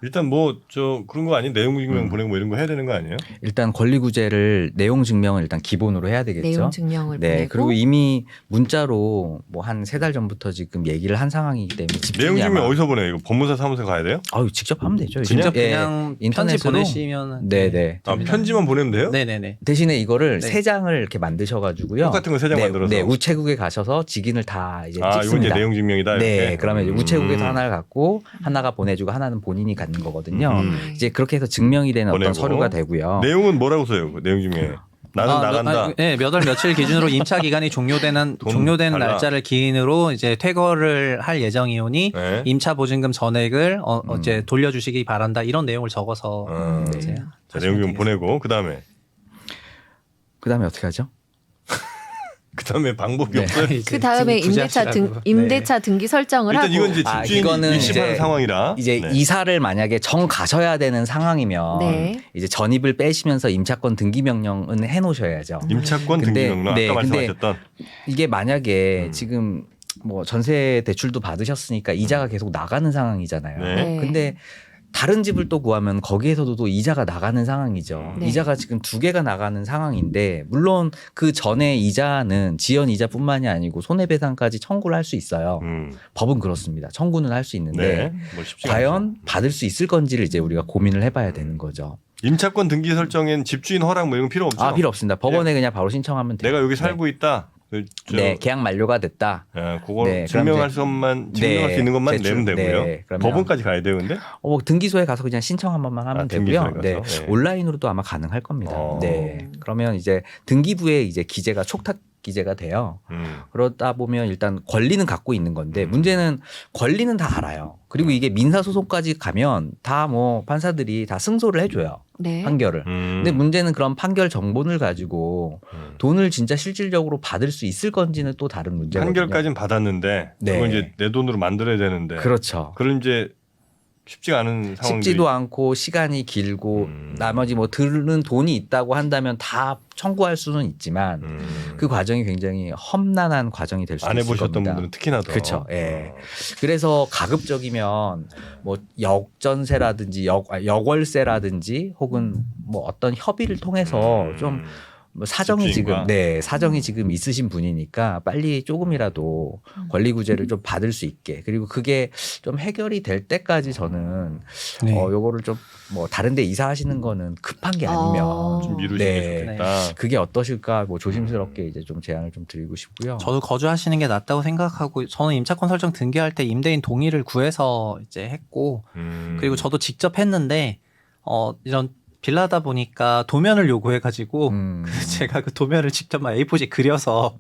일단 뭐 저 그런 거 아니에요? 내용 증명 보내고 뭐 이런 거 해야 되는 거 아니에요? 일단 권리구제를 내용 증명을 일단 기본으로 해야 되겠죠. 내용 증명을 네, 보내고 그리고 이미 문자로 뭐 한 3달 전부터 지금 얘기를 한 상황이기 때문에 집중이 내용 증명 아마- 어디서 보내요? 이거 법무사 사무소 가야 돼요? 아유, 직접 하면 되죠. 직접 예, 그냥 편지 인터넷으로 보내시면 네네. 아, 편지만 보내면 돼요? 네네네. 대신에 이거를 네. 3장을 이렇게 만드셔가지고요. 똑같은 거 3장 네, 만들어서. 네, 우체국에 가셔서 직인을 다 이제 아, 이건 이제 찍습니다. 내용 증명이다. 네, 이렇게? 그러면 이제 우체국에서 하나를 갖고 하나가 보내주고 하나는 본인이 갖는 거거든요. 이제 그렇게 해서 증명이 되는 보내고. 어떤 서류가 되고요. 내용은 뭐라고 써요? 그 내용 증명에. 나는 나간다. 네, 몇 월 며칠 기준으로 임차 기간이 종료된 돈 달라. 날짜를 기인으로 이제 퇴거를 할 예정이오니 네. 임차 보증금 전액을 이제 돌려주시기 바란다 이런 내용을 적어서 이제 자, 내용 좀 보내고 그다음에 그다음에 어떻게 하죠? 그다음에 방법이 네. 없어요. 그 다음에 임대차 등기 설정을 일단 하고 이건 이제 아, 집주인이 이거는 일시하는 이제- 상황이라 이제 네. 이사를 만약에 정 가셔야 되는 상황이면 네. 이제 전입을 빼시면서 임차권 등기 명령은 해놓으셔야죠. 임차권 근데- 등기 명령 네, 아까 근데 말씀하셨던 이게 만약에 지금 뭐 전세 대출도 받으셨으니까 이자가 계속 나가는 상황이잖아요. 네. 네. 근데 다른 집을 또 구하면 거기에서도 또 이자가 나가는 상황이죠. 네. 이자가 지금 2개가 나가는 상황인데 물론 그 전에 이자는 지연 이자뿐만이 아니고 손해배상까지 청구를 할 수 있어요. 법은 그렇습니다. 청구는 할 수 있는데 네. 뭐 쉽지가 과연 않죠. 받을 수 있을 건지를 이제 우리가 고민을 해봐야 되는 거죠. 임차권 등기 설정엔 집주인 허락 뭐 이런 거 필요 없죠. 아 필요 없습니다. 법원에 그냥 바로 신청하면 돼요. 내가 여기 살고 있다. 네, 계약 만료가 됐다. 그걸 네, 증명할 그럼 증명할 수 있는 것만 제출, 내면 되고요. 네, 그러면- 법원까지 가야 되는데. 뭐 등기소에 가서 그냥 신청 한 번만 하면 아, 되고요. 등기소에 네, 가서? 네. 온라인으로도 아마 가능할 겁니다. 어. 네, 그러면 이제 등기부에 이제 기재가 촉탁 기재가 돼요. 그러다 보면 일단 권리는 갖고 있는 건데 문제는 권리는 다 알아요. 그리고 이게 민사소송까지 가면 다 뭐 판사들이 다 승소를 해줘요. 네. 판결을. 근데 문제는 그런 판결 정본을 가지고 돈을 진짜 실질적으로 받을 수 있을 건지는 또 다른 문제거든요. 판결까지는 받았는데 네. 그걸 이제 내 돈으로 만들어야 되는데. 그렇죠. 그럼 이제 쉽지가 않은 상황들이. 쉽지도 않고 시간이 길고 나머지 뭐 들은 돈이 있다고 한다면 다 청구할 수는 있지만 그 과정이 굉장히 험난한 과정이 될 수 안 있을 해보셨던 겁니다. 분들은 특히나 더. 그렇죠. 예. 그래서 가급적이면 뭐 역전세라든지 역월세라든지 혹은 뭐 어떤 협의를 통해서 좀 뭐 사정이 집주인과? 지금 사정이 지금 있으신 분이니까 빨리 조금이라도 권리구제를 좀 받을 수 있게 그리고 그게 좀 해결이 될 때까지 저는 네. 요거를 좀 뭐 다른데 이사하시는 거는 급한 게 아니면 좀 미루시는 네. 게 좋겠다. 그게 어떠실까 뭐 조심스럽게 이제 좀 제안을 좀 드리고 싶고요. 저도 거주하시는 게 낫다고 생각하고 저는 임차권 설정 등기할 때 임대인 동의를 구해서 이제 했고 그리고 저도 직접 했는데 이런 빌라다 보니까 도면을 요구해가지고 제가 그 도면을 직접 막 A4지 그려서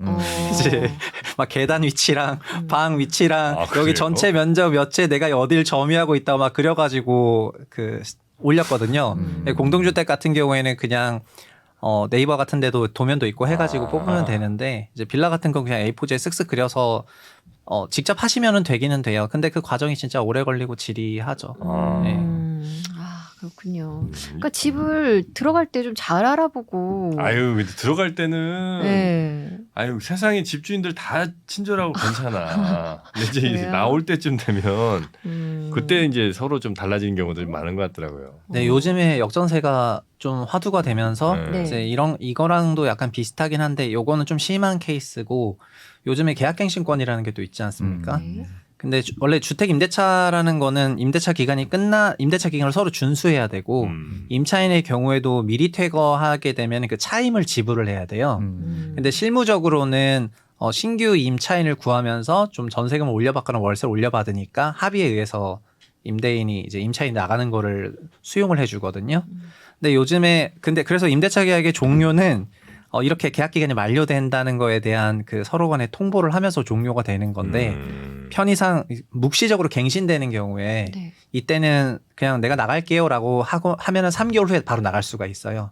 이제 막 계단 위치랑 방 위치랑 아, 그래요? 여기 전체 면적 몇 채 내가 어딜 점유하고 있다고 막 그려가지고 그 올렸거든요. 공동주택 같은 경우에는 그냥 네이버 같은 데도 도면도 있고 해가지고 뽑으면 되는데 이제 빌라 같은 건 그냥 A4지에 쓱쓱 그려서 직접 하시면은 되기는 돼요. 근데 그 과정이 진짜 오래 걸리고 지리하죠. 네. 그렇군요. 그러니까 집을 들어갈 때 좀 잘 알아보고. 아유, 근데 들어갈 때는 네. 아유, 세상에 집주인들 다 친절하고 괜찮아. 근데 이제 그래요? 나올 때쯤 되면 그때 이제 서로 좀 달라지는 경우들이 많은 것 같더라고요. 네, 요즘에 역전세가 좀 화두가 되면서 네. 이제 이거랑도 약간 비슷하긴 한데 요거는 좀 심한 케이스고 요즘에 계약갱신권이라는 게 또 있지 않습니까? 네. 근데 원래 주택 임대차라는 거는 임대차 기간이 임대차 기간을 서로 준수해야 되고 임차인의 경우에도 미리 퇴거하게 되면 그 차임을 지불을 해야 돼요. 근데 실무적으로는 신규 임차인을 구하면서 좀 전세금을 올려받거나 월세를 올려받으니까 합의에 의해서 임대인이 이제 임차인 나가는 거를 수용을 해주거든요. 근데 요즘에 그래서 임대차 계약의 종료는 이렇게 계약 기간이 만료된다는 거에 대한 그 서로 간의 통보를 하면서 종료가 되는 건데 편의상 묵시적으로 갱신되는 경우에 네. 이때는 그냥 내가 나갈게요라고 하면은 3개월 후에 바로 나갈 수가 있어요.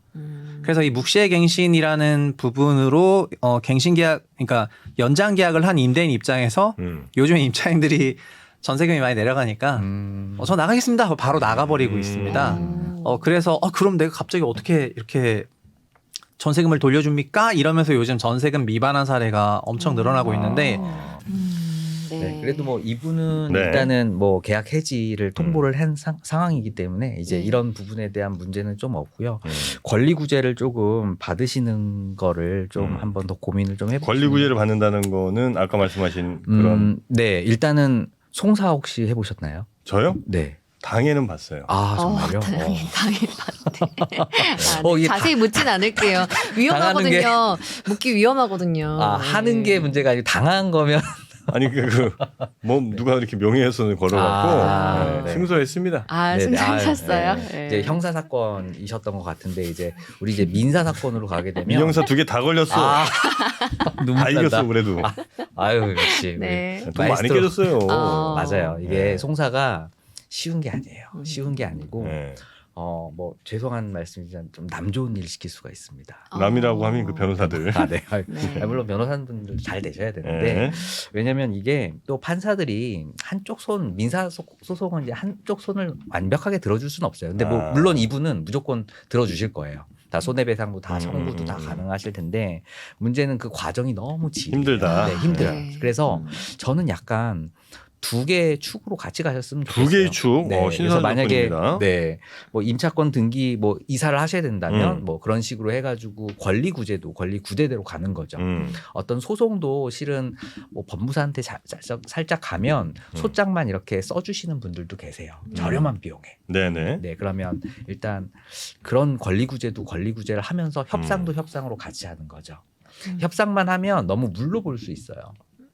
그래서 이 묵시의 갱신이라는 부분으로 갱신 계약 그러니까 연장 계약을 한 임대인 입장에서 요즘 임차인들이 전세금이 많이 내려가니까 저 나가겠습니다. 바로 나가버리고 있습니다. 그래서 그럼 내가 갑자기 어떻게 이렇게 전세금을 돌려줍니까? 이러면서 요즘 전세금 미반환 사례가 엄청 늘어나고 있는데 네. 네, 그래도 뭐 이분은 네. 일단은 뭐 계약 해지를 통보를 한 상황이기 때문에 이제 네. 이런 부분에 대한 문제는 좀 없고요. 권리 구제를 조금 받으시는 거를 좀 한번 더 고민을 좀 해보시면. 권리 구제를 받는다는 거는 아까 말씀하신 그런 네, 일단은 송사 혹시 해보셨나요? 저요? 네. 당에는 봤어요. 아 정말요? 당연히 봤네. 이게 자세히 묻진 않을게요. 위험하거든요. 묻기 위험하거든요. 하는 네. 게 문제가 아니고 당한 거면 아니 뭐 누가 이렇게 명예훼손을 걸어갖고 네. 승소했습니다. 네네. 승소하셨어요? 네. 네. 이제 형사 사건이셨던 것 같은데 이제 우리 이제 민사 사건으로 가게 되면 민형사 2개 다 걸렸어. 눈물 다 이겼어 난다. 그래도. 아유 역시 네. 돈 많이 마이스트로. 깨졌어요. 맞아요. 이게 네. 송사가 쉬운 게 아니에요. 쉬운 게 아니고 네. 뭐 죄송한 말씀이지만 좀 남 좋은 일 시킬 수가 있습니다. 남이라고 하면 그 변호사들. 네. 네. 물론 변호사분들 잘 되셔야 되는데 네. 왜냐하면 이게 또 판사들이 한쪽 손 민사 소송은 이제 한쪽 손을 완벽하게 들어줄 수는 없어요. 근데 뭐 물론 이분은 무조건 들어주실 거예요. 다 손해배상도 다 청구도 다 가능하실 텐데 문제는 그 과정이 너무 힘들다. 네, 힘들어요. 네. 그래서 저는 약간 2개의 축으로 같이 가셨으면 좋겠어요. 2개의 축. 네, 그래서 신선한 만약에 접근입니다. 네, 뭐 임차권 등기 뭐 이사를 하셔야 된다면 뭐 그런 식으로 해가지고 권리 구제도 권리 구제대로 가는 거죠. 어떤 소송도 실은 뭐 법무사한테 살짝 가면 소장만 이렇게 써주시는 분들도 계세요. 저렴한 비용에. 네네. 네, 그러면 일단 그런 권리 구제도 권리 구제를 하면서 협상도 협상으로 같이 하는 거죠. 협상만 하면 너무 물로 볼 수 있어요.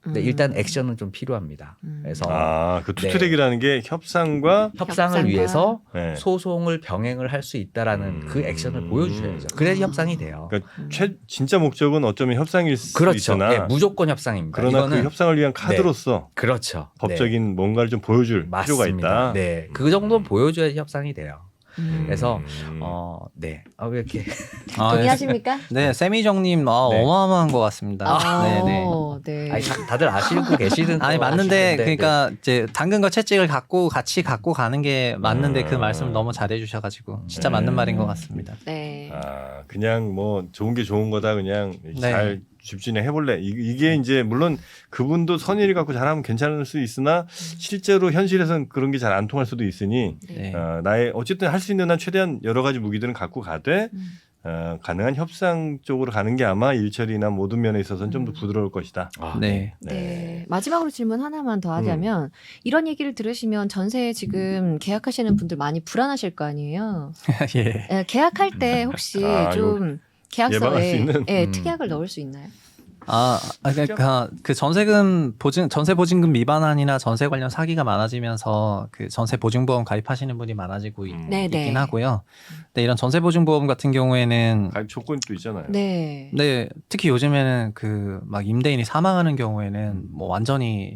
근데 일단 액션은 좀 필요합니다. 그래서 그 투트랙이라는 게 협상과 협상을 위해서 네. 소송을 병행을 할 수 있다라는 그 액션을 보여주셔야죠. 그래야 협상이 돼요. 그러니까 진짜 목적은 어쩌면 협상일 수 그렇죠. 있으나 네, 무조건 협상입니다. 그러나 이거는 그 협상을 위한 카드로서 그렇죠. 법적인 뭔가를 좀 보여줄 필요가 맞습니다. 있다. 네, 그 정도는 보여줘야 협상이 돼요. 그래서 네, 왜 이렇게 동의하십니까? 네, 세미정님 어마어마한 것 같습니다. 네네. 네. 아니, 다들 아시고 계시는 아니 거 맞는데 아시는데, 그러니까 이제 당근과 채찍을 같이 갖고 가는 게 맞는데 그 말씀을 너무 잘해 주셔가지고 진짜 맞는 말인 것 같습니다. 네. 그냥 뭐 좋은 게 좋은 거다 그냥 네. 잘 집진해 해볼래. 이게 이제 물론 그분도 선의를 갖고 잘하면 괜찮을 수 있으나 실제로 현실에서는 그런 게 잘 안 통할 수도 있으니 네. 나의 어쨌든 할 수 있는 한 최대한 여러 가지 무기들은 갖고 가되 가능한 협상 쪽으로 가는 게 아마 일처리나 모든 면에 있어서는 좀 더 부드러울 것이다. 네. 네. 마지막으로 질문 하나만 더 하자면 이런 얘기를 들으시면 전세 지금 계약하시는 분들 많이 불안하실 거 아니에요. 예. 네, 계약할 때 혹시 좀 예방할 수 계약서에 있는? 특약을 넣을 수 있나요? 그러니까 그 전세 보증금 미반환이나 전세 관련 사기가 많아지면서 그 전세 보증보험 가입하시는 분이 많아지고 있긴 하고요. 근데 이런 전세 보증보험 같은 경우에는 가입 조건이 또 있잖아요. 네. 네, 특히 요즘에는 그 막 임대인이 사망하는 경우에는 뭐 완전히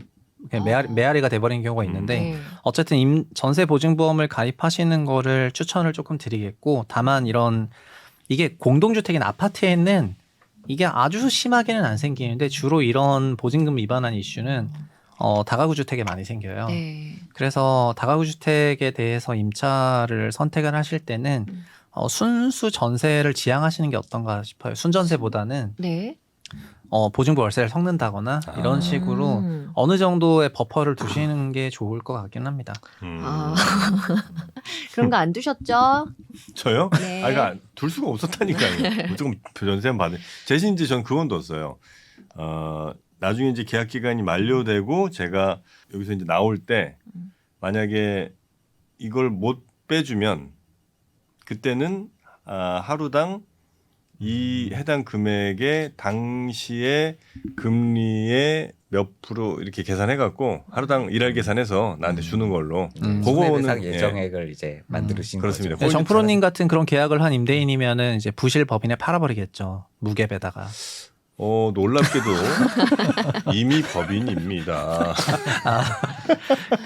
그냥 메아리가 돼버리는 경우가 있는데 네. 어쨌든 전세 보증보험을 가입하시는 거를 추천을 조금 드리겠고 다만 이게 공동주택인 아파트에는 이게 아주 심하게는 안 생기는데 주로 이런 보증금 위반한 이슈는 다가구 주택에 많이 생겨요. 네. 그래서 다가구 주택에 대해서 임차를 선택을 하실 때는 순수 전세를 지향하시는 게 어떤가 싶어요. 순전세보다는 네. 보증부 월세를 섞는다거나 이런 식으로 어느 정도의 버퍼를 두시는 게 좋을 것 같긴 합니다. 그런 거 안 두셨죠? 저요? 네. 그러니까 둘 수가 없었다니까요. 무조건 전세만 받은. 대신 이제 전 그건 뒀어요. 나중에 이제 계약 기간이 만료되고 제가 여기서 이제 나올 때 만약에 이걸 못 빼주면 그때는 하루당 이 해당 금액의 당시의 금리의 몇 프로 이렇게 계산해갖고 하루당 일할 계산해서 나한테 주는 걸로. 손해배상 예정액을 이제 만들으신 그렇습니다. 거죠. 정프로님 같은 그런 계약을 한 임대인이면은 이제 부실 법인에 팔아버리겠죠. 무갭에다가. 놀랍게도 이미 법인입니다.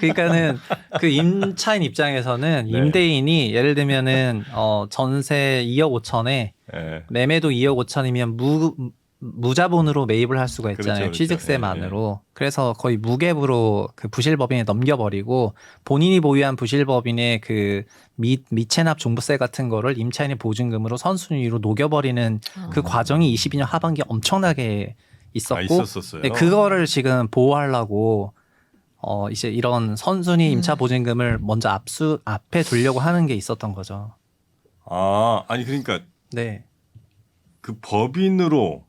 그러니까는 그 임차인 입장에서는 네. 임대인이 예를 들면은 전세 2억 5천에 네. 매매도 2억 5천이면 무자본으로 매입을 할 수가 있잖아요. 그렇죠. 취득세만으로. 그래서 거의 무갭으로 그 부실법인에 넘겨버리고 본인이 보유한 부실법인의 그 미체납 종부세 같은 거를 임차인의 보증금으로 선순위로 녹여버리는 그 과정이 22년 하반기에 엄청나게 있었고 있었었어요. 네, 그거를 지금 보호하려고 이제 이런 선순위 임차 보증금을 먼저 앞에 두려고 하는 게 있었던 거죠. 아니 그러니까 네. 그 법인으로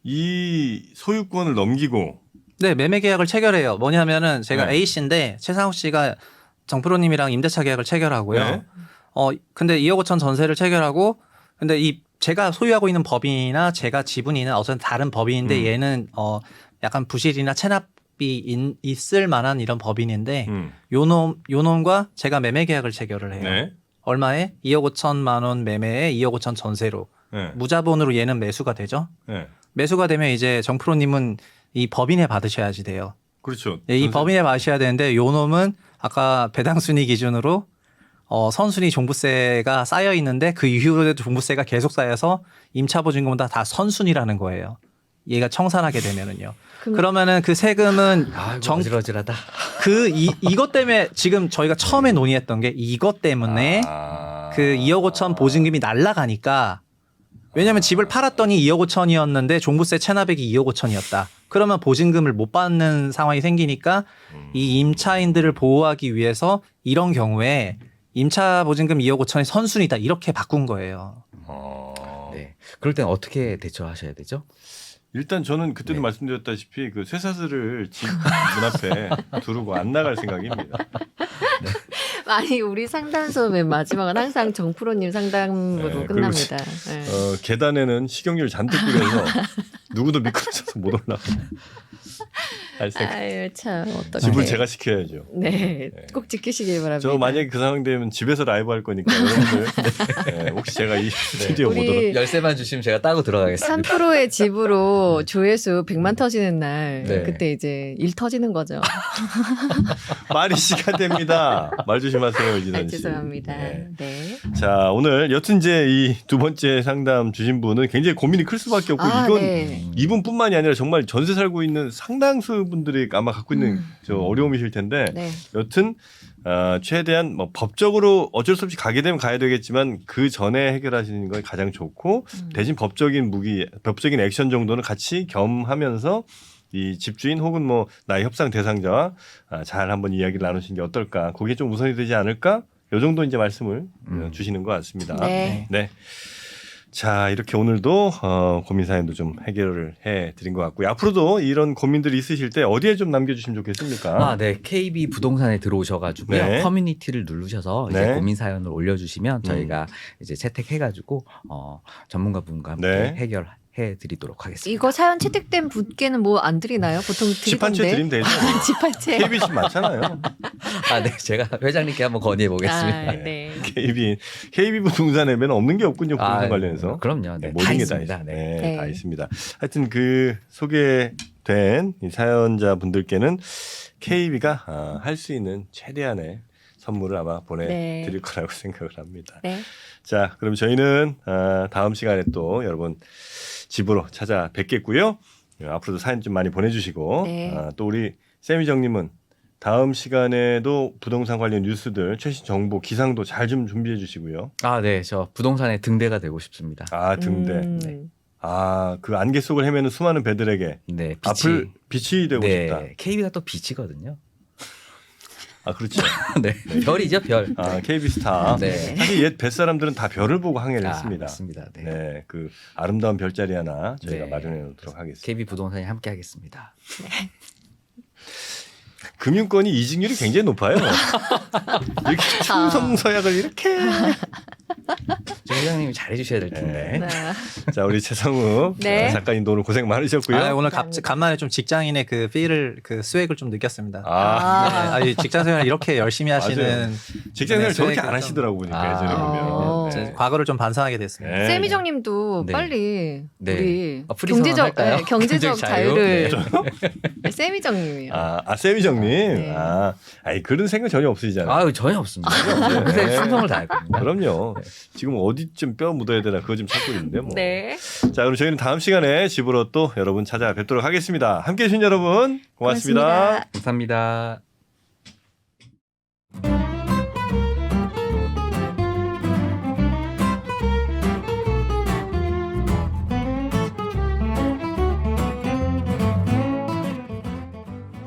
이 소유권을 넘기고 네, 매매 계약을 체결해요. 뭐냐면은 제가 네. A 씨인데 최상욱 씨가 정프로님이랑 임대차 계약을 체결하고요. 네. 근데 2억 5천 전세를 체결하고 근데 제가 소유하고 있는 법인이나 제가 지분이 있는 어떤 다른 법인인데 얘는 약간 부실이나 체납이 있을 만한 이런 법인인데 요놈과 제가 매매 계약을 체결을 해요. 네. 얼마에? 2억 5천만 원 매매에 2억 5천 전세로. 네. 무자본으로 얘는 매수가 되죠. 네. 매수가 되면 이제 정프로님은 이 법인에 받으셔야지 돼요. 그렇죠. 네, 이 법인에 받으셔야 되는데 요 놈은 아까 배당 순위 기준으로 선순위 종부세가 쌓여 있는데 그 이후로도 종부세가 계속 쌓여서 임차 보증금은 다 선순위라는 거예요. 얘가 청산하게 되면은요. 그러면은 그 세금은 어질어질하다. 이것 때문에 지금 저희가 처음에 논의했던 게 이것 때문에 그 2억 5천 보증금이 날라가니까 왜냐하면 집을 팔았더니 2억 5천이었는데 종부세 체납액이 2억 5천이었다. 그러면 보증금을 못 받는 상황이 생기니까 이 임차인들을 보호하기 위해서 이런 경우에 임차 보증금 2억 5천이 선순위다 이렇게 바꾼 거예요. 네. 그럴 땐 어떻게 대처하셔야 되죠? 일단 저는 그때도 네. 말씀드렸다시피 그 쇠사슬을 집 문 앞에 두르고 안 나갈 생각입니다. 아니 우리 상담소 맨 마지막은 항상 정프로님 상담으로 네, 끝납니다. 네. 계단에는 식용유를 잔뜩 뿌려서 누구도 미끄러져서 못 올라가. 할 생각. 아유 참 어떡해. 집을 제가 지켜야죠. 네, 꼭 지키시길 바랍니다. 저 만약에 그 상황 되면 집에서 라이브 할 거니까 여러분들 네, 혹시 제가 이 스튜디오 못 오도록 우리 열쇠만 주시면 제가 따고 들어가겠습니다. 3%의 집으로 조회수 100만 터지는 날 네. 그때 이제 일 터지는 거죠. 말이 시간됩니다. 말 조심하세요, 아, 이진원 씨. 죄송합니다. 네. 네. 자, 오늘 여튼 이제 이 두 번째 상담 주신 분은 굉장히 고민이 클 수밖에 없고 이건 네. 이분뿐만이 아니라 정말 전세 살고 있는 상당수 분들이 아마 갖고 있는 저 어려움이실 텐데 네. 여튼 최대한 뭐 법적으로 어쩔 수 없이 가게 되면 가야 되겠지만 그 전에 해결하시는 건 가장 좋고 대신 법적인 액션 정도는 같이 겸하면서 이 집주인 혹은 뭐 나의 협상 대상자와 잘 한번 이야기를 나누시는 게 어떨까? 그게 좀 우선이 되지 않을까? 요 정도 이제 말씀을 주시는 것 같습니다. 네. 네. 자, 이렇게 오늘도 고민 사연도 좀 해결을 해 드린 것 같고요. 앞으로도 이런 고민들이 있으실 때 어디에 좀 남겨주시면 좋겠습니까? 네. KB 부동산에 들어오셔가지고요. 네. 커뮤니티를 누르셔서 이제 네. 고민 사연을 올려주시면 저희가 이제 채택해가지고 전문가 분과 함께 네. 해결해드리도록 하겠습니다. 이거 사연 채택된 분께는 뭐 안 드리나요? 보통 집 한 채 드리던데. 드리면 되죠. 집 한 채. KB 집 많잖아요. 네. 제가 회장님께 한번 건의해 보겠습니다. 아, 네. KB 부동산 앱에는 없는 게 없군요. 부동산 관련해서. 그럼요. 네. 모든 다 게 있습니다. 다 네. 있습니다. 네. 다 있습니다. 하여튼 그 소개된 이 사연자분들께는 KB가 할 수 있는 최대한의 선물을 아마 보내드릴 네. 거라고 생각을 합니다. 네. 자, 그럼 저희는 다음 시간에 또 여러분 집으로 찾아뵙겠고요. 앞으로도 사연 좀 많이 보내주시고 네. 또 우리 세미정님은 다음 시간에도 부동산 관련 뉴스들 최신 정보 기상도 잘 좀 준비해 주시고요. 네. 저 부동산의 등대가 되고 싶습니다. 등대. 그 안개 속을 헤매는 수많은 배들에게 네. 앞을 빛이 되고 싶다. KB가 또 빛이거든요. 그렇죠. 네. 별이죠, 별. KB 스타. 네. 사실 옛 뱃사람들은 다 별을 보고 항해를 했습니다. 맞습니다. 네. 네, 그 아름다운 별자리 하나 저희가 네. 마련해 놓도록 하겠습니다. KB 부동산이 함께 하겠습니다. 금융권이 이직률이 굉장히 높아요. 이렇게 충성서약을 이렇게. 저 회장님이 잘해주셔야 될 텐데. 네. 자, 우리 최성우 네. 작가님도 오늘 고생 많으셨고요. 오늘 감사합니다. 간만에 좀 직장인의 그 필을 그 스웩을 좀 느꼈습니다. 아. 이 직장 생활 이렇게 열심히 하시는 맞아요. 직장생활 저렇게 스웩을 안 좀- 하시더라고 보니까 예전에 보면. 제 과거를 좀 반성하게 됐습니다. 네. 세미정님도 네. 빨리 네. 우리 프리 선언할까요? 경제적 경제적 자유? 자유를 네. 세미정님이요. 세미정님. 네. 그런 생각 전혀 없으시잖아요. 전혀 없습니다. 네. 평소에 충성을 다할 겁니다. 그럼요. 지금 어디쯤 뼈 묻어야 되나 그거 좀 찾고 있는데 뭐. 네. 자, 그럼 저희는 다음 시간에 집으로 또 여러분 찾아뵙도록 하겠습니다. 함께해 주신 여러분 고맙습니다. 고맙습니다. 감사합니다.